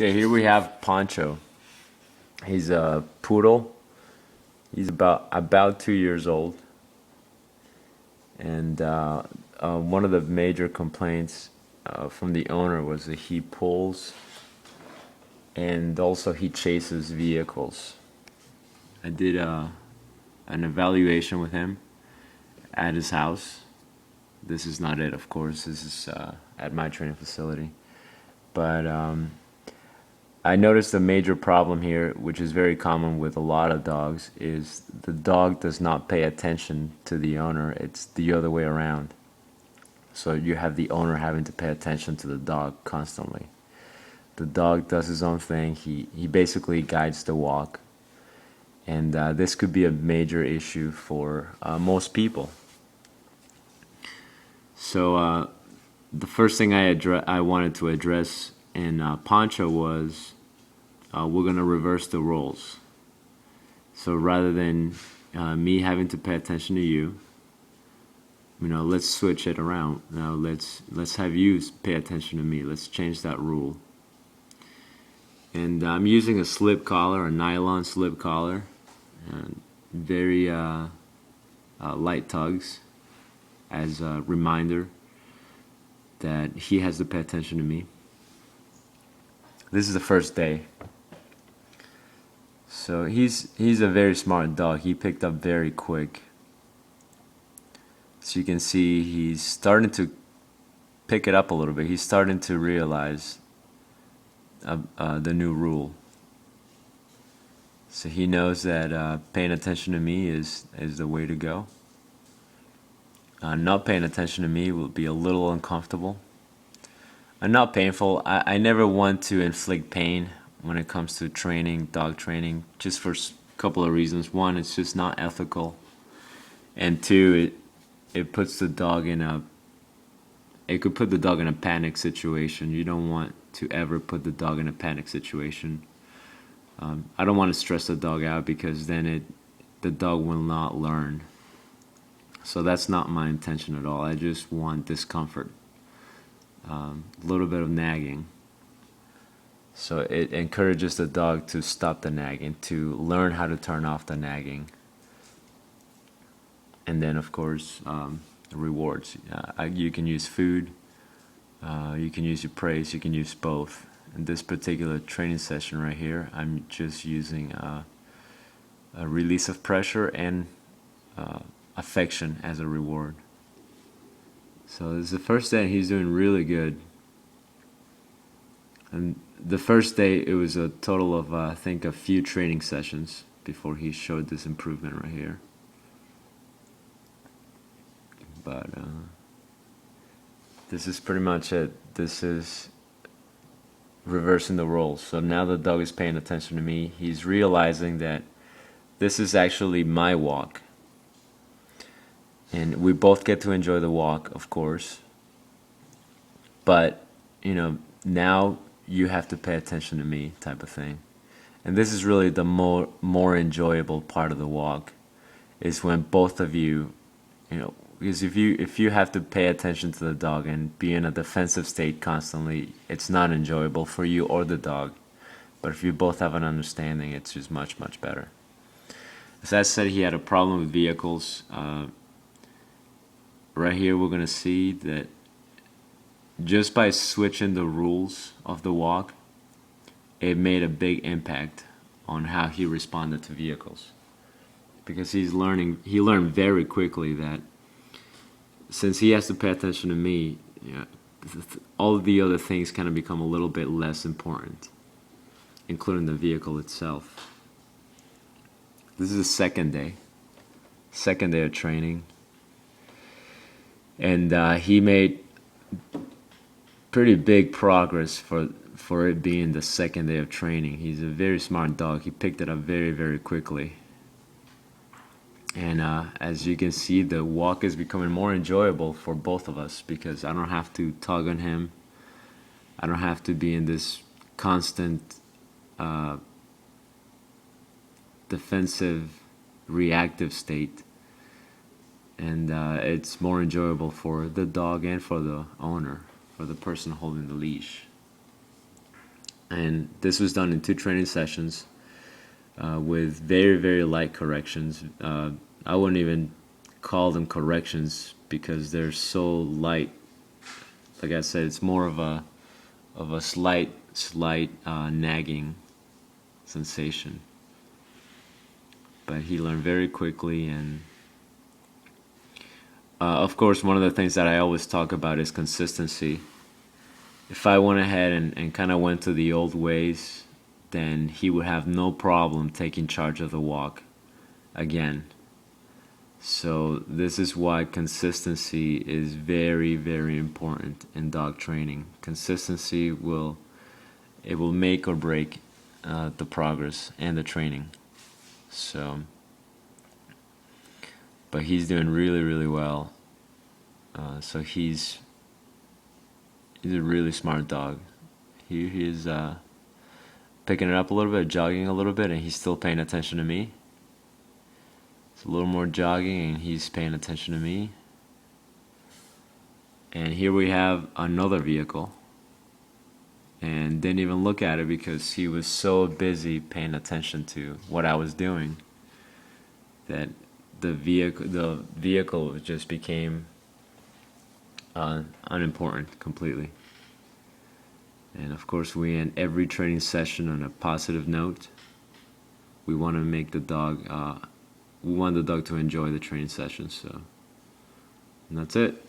Okay, here we have Poncho. He's a poodle. He's about 2 years old, and one of the major complaints from the owner was that he pulls and also he chases vehicles. I did an evaluation with him at his house. This is not it, of course. This is at my training facility, but I noticed a major problem here, which is very common with a lot of dogs, is the dog does not pay attention to the owner. It's the other way around. So you have the owner having to pay attention to the dog constantly. The dog does his own thing. He basically guides the walk. And this could be a major issue for most people. So the first thing I wanted to address in Poncho was we're going to reverse the roles. So rather than me having to pay attention to you, let's switch it around. Now let's have you pay attention to me. Let's change that rule. And I'm using a slip collar, a nylon slip collar, and very light tugs as a reminder that he has to pay attention to me. This is the first day. So he's a very smart dog. He picked up very quick. So you can see he's starting to pick it up a little bit. He's starting to realize the new rule. So he knows that paying attention to me is the way to go. Not paying attention to me will be a little uncomfortable. Not painful. I never want to inflict pain when it comes to training, dog training, just for a couple of reasons. One, it's just not ethical. And two, it puts the dog it could put the dog in a panic situation. You don't want to ever put the dog in a panic situation. I don't want to stress the dog out because then the dog will not learn. So that's not my intention at all. I just want discomfort, a little bit of nagging. So it encourages the dog to stop the nagging, to learn how to turn off the nagging. And then, of course, rewards. You can use food, you can use your praise, you can use both. In this particular training session right here, I'm just using a release of pressure and affection as a reward. So this is the first day, and he's doing really good. And the first day, it was a total of, I think, a few training sessions before he showed this improvement right here. But this is pretty much it. This is reversing the roles. So now the dog is paying attention to me. He's realizing that this is actually my walk. And we both get to enjoy the walk, of course. But, now you have to pay attention to me type of thing. And this is really the more enjoyable part of the walk, is when both of you, because if you have to pay attention to the dog and be in a defensive state constantly, it's not enjoyable for you or the dog. But if you both have an understanding, it's just much, much better. As I said, he had a problem with vehicles. Right here we're going to see that just by switching the rules of the walk, it made a big impact on how he responded to vehicles. Because he learned very quickly that since he has to pay attention to me, all of the other things kind of become a little bit less important, including the vehicle itself. This is the second day of training. And he made pretty big progress for it being the second day of training. He's a very smart dog. He picked it up very, very quickly. And as you can see, the walk is becoming more enjoyable for both of us because I don't have to tug on him. I don't have to be in this constant defensive, reactive state. And it's more enjoyable for the dog and for the owner, for the person holding the leash. And this was done in 2 training sessions with very, very light corrections. I wouldn't even call them corrections because they're so light. Like I said, it's more of a slight nagging sensation. But he learned very quickly, and of course, one of the things that I always talk about is consistency. If I went ahead and kind of went to the old ways, then he would have no problem taking charge of the walk again. So this is why consistency is very, very important in dog training. Consistency will make or break the progress and the training. So, but he's doing really, really well. So he's a really smart dog. He's picking it up a little bit, jogging a little bit, and he's still paying attention to me. It's a little more jogging, and he's paying attention to me. And here we have another vehicle, and didn't even look at it because he was so busy paying attention to what I was doing that the vehicle just became unimportant completely. And of course, we end every training session on a positive note. We want to make the dog, we want the dog to enjoy the training session. So, and that's it.